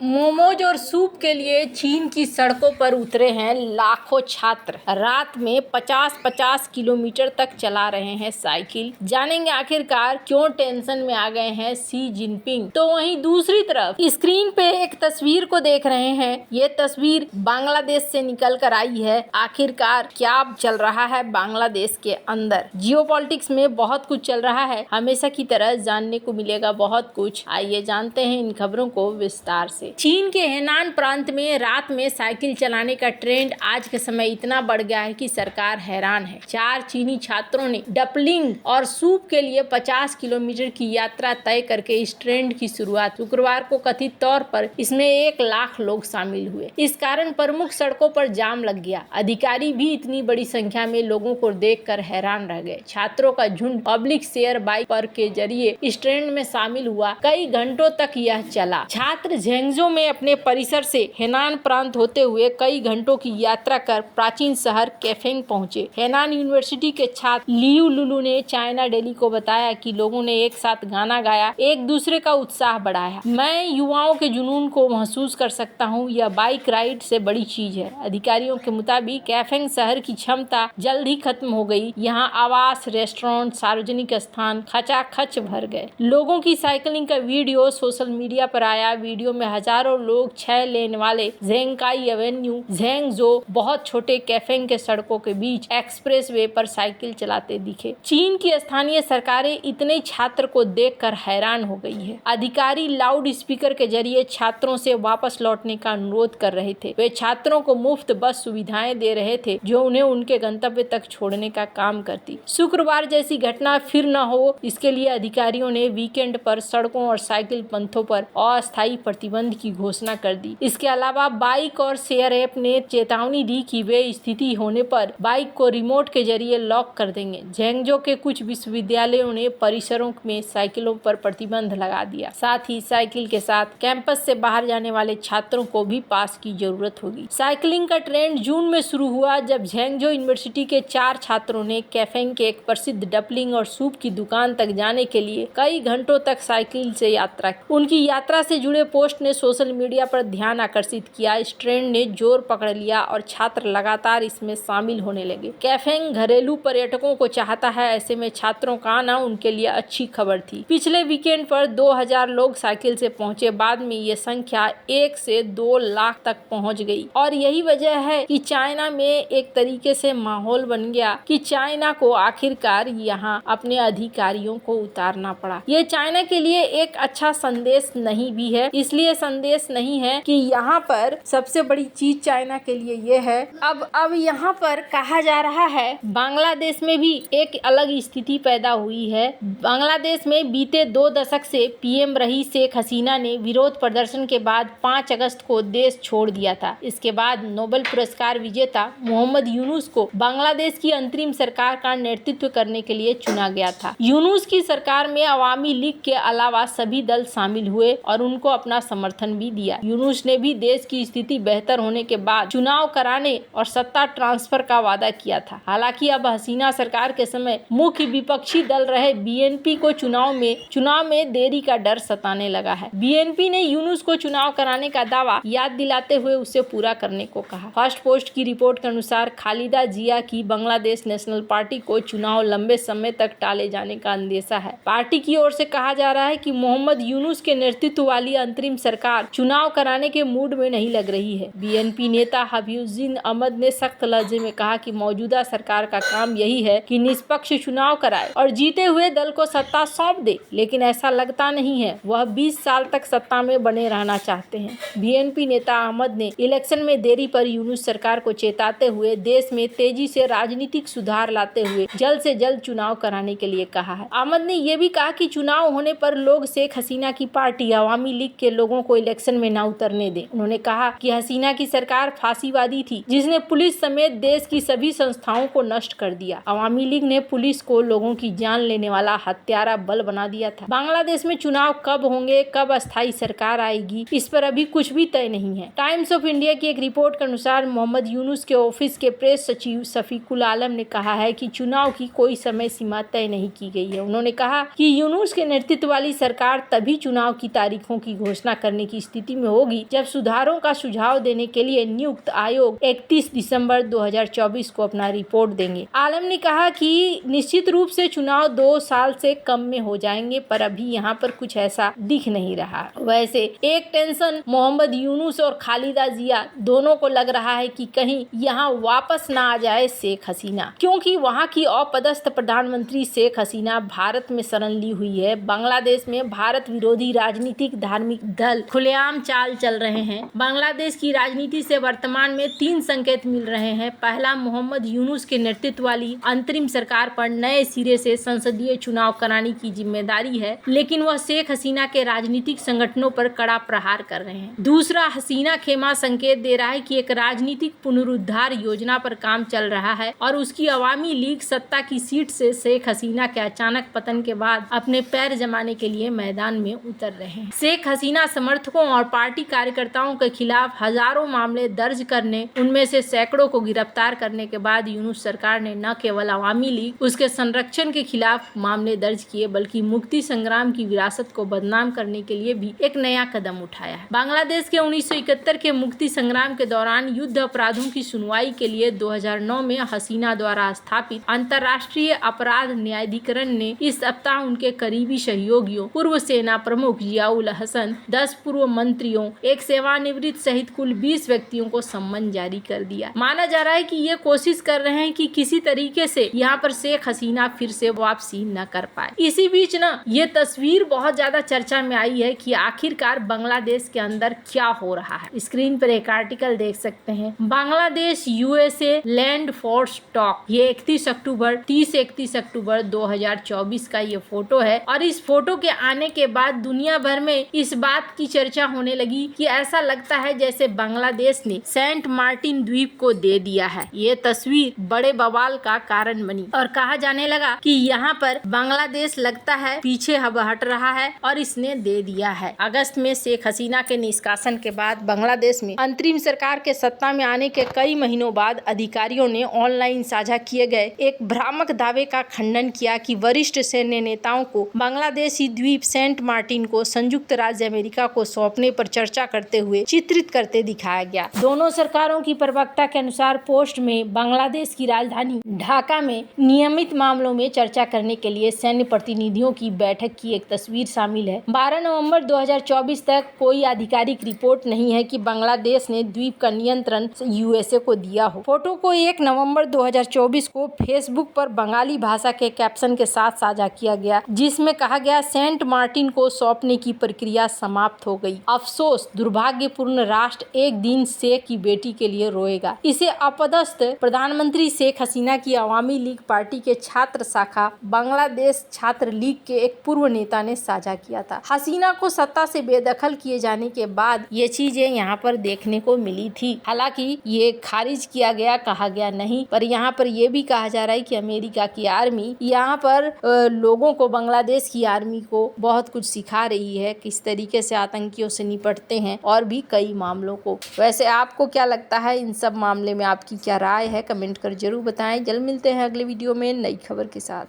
मोमोज और सूप के लिए चीन की सड़कों पर उतरे हैं लाखों छात्र। रात में 50-50 किलोमीटर तक चला रहे हैं साइकिल। जानेंगे आखिरकार क्यों टेंशन में आ गए हैं शी जिनपिंग। तो वहीं दूसरी तरफ स्क्रीन पे एक तस्वीर को देख रहे हैं। ये तस्वीर बांग्लादेश से निकल कर आई है। आखिरकार क्या चल रहा है बांग्लादेश के अंदर? जियोपॉलिटिक्स में बहुत कुछ चल रहा है। हमेशा की तरह जानने को मिलेगा बहुत कुछ। आइए जानते हैं इन खबरों को विस्तार से। चीन के हेनान प्रांत में रात में साइकिल चलाने का ट्रेंड आज के समय इतना बढ़ गया है कि सरकार हैरान है। 4 चीनी छात्रों ने डपलिंग और सूप के लिए 50 किलोमीटर की यात्रा तय करके इस ट्रेंड की शुरुआत शुक्रवार को कथित तौर पर इसमें 1 लाख लोग शामिल हुए। इस कारण प्रमुख सड़कों पर जाम लग गया। अधिकारी भी इतनी बड़ी संख्या में लोगों को देखकर हैरान रह गए। छात्रों का झुंड पब्लिक शेयर बाइक पर के जरिए इस ट्रेंड में शामिल हुआ। कई घंटों तक यह चला। छात्र झेंगजो में अपने परिसर से हेनान प्रांत होते हुए कई घंटों की यात्रा कर प्राचीन शहर कैफेंग पहुंचे। हेनान यूनिवर्सिटी के छात्र लियू लुलू ने चाइना डेली को बताया कि लोगों ने एक साथ गाना गाया, एक दूसरे का उत्साह बढ़ाया। मैं युवाओं के जुनून को महसूस कर सकता हूं। यह बाइक राइड से बड़ी चीज है। अधिकारियों के मुताबिक कैफेंग शहर की क्षमता जल्द ही खत्म हो गई। यहाँ आवास, रेस्टोरेंट, सार्वजनिक स्थान खचाखच भर गए। लोगों की साइकिलिंग का वीडियो सोशल मीडिया पर आया। वीडियो में हजारों लोग 6 लेन वाले ज़ेंकाई एवेन्यू ज़ेंगजो बहुत छोटे कैफेंग के सड़कों के बीच एक्सप्रेस वे पर साइकिल चलाते दिखे। चीन की स्थानीय सरकारें इतने छात्र को देखकर हैरान हो गई है। अधिकारी लाउड स्पीकर के जरिए छात्रों से वापस लौटने का अनुरोध कर रहे थे। वे छात्रों को मुफ्त बस सुविधाएं दे रहे थे जो उन्हें उनके गंतव्य तक छोड़ने का काम करती। शुक्रवार जैसी घटना फिर न हो, इसके लिए अधिकारियों ने वीकेंड पर सड़कों और साइकिल पंथों पर अस्थायी प्रतिबंध की घोषणा कर दी। इसके अलावा बाइक और शेयर ऐप ने चेतावनी दी कि वे स्थिति होने पर बाइक को रिमोट के जरिए लॉक कर देंगे। झेंगजो के कुछ विश्वविद्यालयों ने परिसरों में साइकिलों पर प्रतिबंध लगा दिया। साथ ही साइकिल के साथ कैंपस से बाहर जाने वाले छात्रों को भी पास की जरूरत होगी। साइकिलिंग का ट्रेंड जून में शुरू हुआ जब झेंगजो यूनिवर्सिटी के 4 छात्रों ने कैफेंग के एक प्रसिद्ध डपलिंग और सूप की दुकान तक जाने के लिए कई घंटों तक साइकिल से यात्रा की। उनकी यात्रा से जुड़े पोस्ट ने सोशल मीडिया पर ध्यान आकर्षित किया। इस ट्रेंड ने जोर पकड़ लिया और छात्र लगातार इसमें शामिल होने लगे। कैफेंग घरेलू पर्यटकों को चाहता है, ऐसे में छात्रों का आना उनके लिए अच्छी खबर थी। पिछले वीकेंड पर 2000 लोग साइकिल से पहुंचे। बाद में ये संख्या 1 से 2 लाख तक पहुंच गई और यही वजह है कि चाइना में एक तरीके से माहौल बन गया कि चाइना को आखिरकार यहाँ अपने अधिकारियों को उतारना पड़ा। ये चाइना के लिए एक अच्छा संदेश नहीं भी है। इसलिए संदेश नहीं है कि यहाँ पर सबसे बड़ी चीज चाइना के लिए ये है। अब यहाँ पर कहा जा रहा है बांग्लादेश में भी एक अलग स्थिति पैदा हुई है। बांग्लादेश में बीते 2 दशक से पीएम रही शेख हसीना ने विरोध प्रदर्शन के बाद 5 अगस्त को देश छोड़ दिया था। इसके बाद नोबेल पुरस्कार विजेता मोहम्मद यूनुस को बांग्लादेश की अंतरिम सरकार का नेतृत्व करने के लिए चुना गया था। यूनुस की सरकार में अवामी लीग के अलावा सभी दल शामिल हुए और उनको अपना समर्थन भी दिया। यूनुस ने भी देश की स्थिति बेहतर होने के बाद चुनाव कराने और सत्ता ट्रांसफर का वादा किया था। हालांकि अब हसीना सरकार के समय मुख्य विपक्षी दल रहे बीएनपी को चुनाव में देरी का डर सताने लगा है। बीएनपी ने यूनुस को चुनाव कराने का दावा याद दिलाते हुए उसे पूरा करने को कहा। फर्स्ट पोस्ट की रिपोर्ट के अनुसार खालिदा जिया की बांग्लादेश नेशनल पार्टी को चुनाव लंबे समय तक टाले जाने का अंदेशा है। पार्टी की ओर से कहा जा रहा है कि मोहम्मद यूनुस के नेतृत्व वाली अंतरिम सरकार चुनाव कराने के मूड में नहीं लग रही है। बीएनपी नेता हफीजुद्दीन अहमद ने सख्त लहजे में कहा कि मौजूदा सरकार का काम यही है कि निष्पक्ष चुनाव कराए और जीते हुए दल को सत्ता सौंप दे, लेकिन ऐसा लगता नहीं है। वह 20 साल तक सत्ता में बने रहना चाहते हैं। बीएनपी नेता अहमद ने इलेक्शन में देरी पर यूनुस सरकार को चेताते हुए देश में तेजी से राजनीतिक सुधार लाते हुए जल्द से जल्द चुनाव कराने के लिए कहा है। अहमद ने यह भी कहा कि चुनाव होने पर लोग शेख हसीना की पार्टी अवामी लीग के लोगों को इलेक्शन में न उतरने दें। उन्होंने कहा कि हसीना की सरकार फांसीवादी थी जिसने पुलिस समेत देश की सभी संस्थाओं को नष्ट कर दिया। अवामी लीग ने पुलिस को लोगों की जान लेने वाला हत्यारा बल बना दिया था। बांग्लादेश में चुनाव कब होंगे, कब अस्थायी सरकार आएगी, इस पर अभी कुछ भी तय नहीं है। टाइम्स ऑफ इंडिया की एक रिपोर्ट के अनुसार मोहम्मद यूनुस के ऑफिस के प्रेस सचिव शफीकुल आलम ने कहा है कि चुनाव की कोई समय सीमा तय नहीं की गई है। उन्होंने कहा कि यूनुस के नेतृत्व वाली सरकार तभी चुनाव की तारीखों की घोषणा करने की की स्थिति में होगी जब सुधारों का सुझाव देने के लिए नियुक्त आयोग 31 दिसंबर 2024 को अपना रिपोर्ट देंगे। आलम ने कहा कि निश्चित रूप से चुनाव 2 साल से कम में हो जाएंगे, पर अभी यहाँ पर कुछ ऐसा दिख नहीं रहा। वैसे एक टेंशन मोहम्मद यूनुस और खालिदा जिया दोनों को लग रहा है कि कहीं यहाँ वापस ना आ जाए शेख हसीना, क्योंकि वहाँ की अपदस्थ प्रधानमंत्री शेख हसीना भारत में शरण ली हुई है। बांग्लादेश में भारत विरोधी राजनीतिक धार्मिक दल खुलेआम चाल चल रहे हैं। बांग्लादेश की राजनीति से वर्तमान में 3 संकेत मिल रहे हैं। पहला, मोहम्मद यूनुस के नेतृत्व वाली अंतरिम सरकार पर नए सिरे से संसदीय चुनाव कराने की जिम्मेदारी है, लेकिन वह शेख हसीना के राजनीतिक संगठनों पर कड़ा प्रहार कर रहे हैं। दूसरा, हसीना खेमा संकेत दे रहा है कि एक राजनीतिक पुनरुद्धार योजना पर काम चल रहा है और उसकी अवामी लीग सत्ता की सीट से शेख हसीना के अचानक पतन के बाद अपने पैर जमाने के लिए मैदान में उतर रहे हैं। शेख हसीना समर्थकों और पार्टी कार्यकर्ताओं के खिलाफ हजारों मामले दर्ज करने, उनमें से सैकड़ों को गिरफ्तार करने के बाद यूनुस सरकार ने न केवल अवामी लीग, उसके संरक्षण के खिलाफ मामले दर्ज किए, बल्कि मुक्ति संग्राम की विरासत को बदनाम करने के लिए भी एक नया कदम उठाया है। बांग्लादेश के 1971 के मुक्ति संग्राम के दौरान युद्ध अपराधों की सुनवाई के लिए 2009 में हसीना द्वारा स्थापित अंतर्राष्ट्रीय अपराध न्यायाधिकरण ने इस सप्ताह उनके करीबी सहयोगियों, पूर्व सेना प्रमुख जियाउल हसन, 10 पूर्व मंत्रियों, एक सेवानिवृत्त सहित कुल 20 व्यक्तियों को सम्मन जारी कर दिया। माना जा रहा है कि ये कोशिश कर रहे हैं कि किसी तरीके से यहाँ पर शेख हसीना फिर से वापसी न कर पाए। इसी बीच ना ये तस्वीर बहुत ज्यादा चर्चा में आई है कि आखिरकार बांग्लादेश के अंदर क्या हो रहा है। स्क्रीन पर एक आर्टिकल देख सकते हैं, Bangladesh USA land force talk. ये 31 अक्टूबर 2024 का ये फोटो है और इस फोटो के आने के बाद दुनिया भर में इस बात की चर्चा होने लगी कि ऐसा लगता है जैसे बांग्लादेश ने सेंट मार्टिन द्वीप को दे दिया है। ये तस्वीर बड़े बवाल का कारण बनी और कहा जाने लगा कि यहाँ पर बांग्लादेश लगता है पीछे हट रहा है और इसने दे दिया है। अगस्त में शेख हसीना के निष्कासन के बाद बांग्लादेश में अंतरिम सरकार के सत्ता में आने के कई महीनों बाद अधिकारियों ने ऑनलाइन साझा किए गए एक भ्रामक दावे का खंडन किया कि वरिष्ठ सैन्य नेताओं को बांग्लादेशी द्वीप सेंट मार्टिन को संयुक्त राज्य अमेरिका को सौंपने पर चर्चा करते हुए चित्रित करते दिखाया गया। दोनों सरकारों की प्रवक्ता के अनुसार पोस्ट में बांग्लादेश की राजधानी ढाका में नियमित मामलों में चर्चा करने के लिए सैन्य प्रतिनिधियों की बैठक की एक तस्वीर शामिल है। 12 नवंबर 2024 तक कोई आधिकारिक रिपोर्ट नहीं है कि बांग्लादेश ने द्वीप का नियंत्रण यूएसए को दिया हो। फोटो को 1 नवंबर 2024 को फेसबुक पर बंगाली भाषा के कैप्शन के साथ साझा किया गया, जिसमें कहा गया सेंट मार्टिन को सौंपने की प्रक्रिया समाप्त हो गई। अफसोस, दुर्भाग्यपूर्ण राष्ट्र एक दिन शेख की बेटी के लिए रोएगा। इसे अपदस्थ प्रधानमंत्री शेख हसीना की अवामी लीग पार्टी के छात्र शाखा बांग्लादेश छात्र लीग के एक पूर्व नेता ने साझा किया था। हसीना को सत्ता से बेदखल किए जाने के बाद ये चीजें यहाँ पर देखने को मिली थी। हालांकि ये खारिज किया गया, कहा गया नहीं, पर यहाँ पर ये भी कहा जा रहा है कि अमेरिका की आर्मी यहाँ पर लोगों को, बांग्लादेश की आर्मी को बहुत कुछ सिखा रही है, किस तरीके से आतंकियों से निपटते हैं और भी कई मामलों को। वैसे आपको क्या लगता है इन सब मामले में, आपकी क्या राय है, कमेंट कर जरूर बताएं। जल्द मिलते हैं अगले वीडियो में नई खबर के साथ।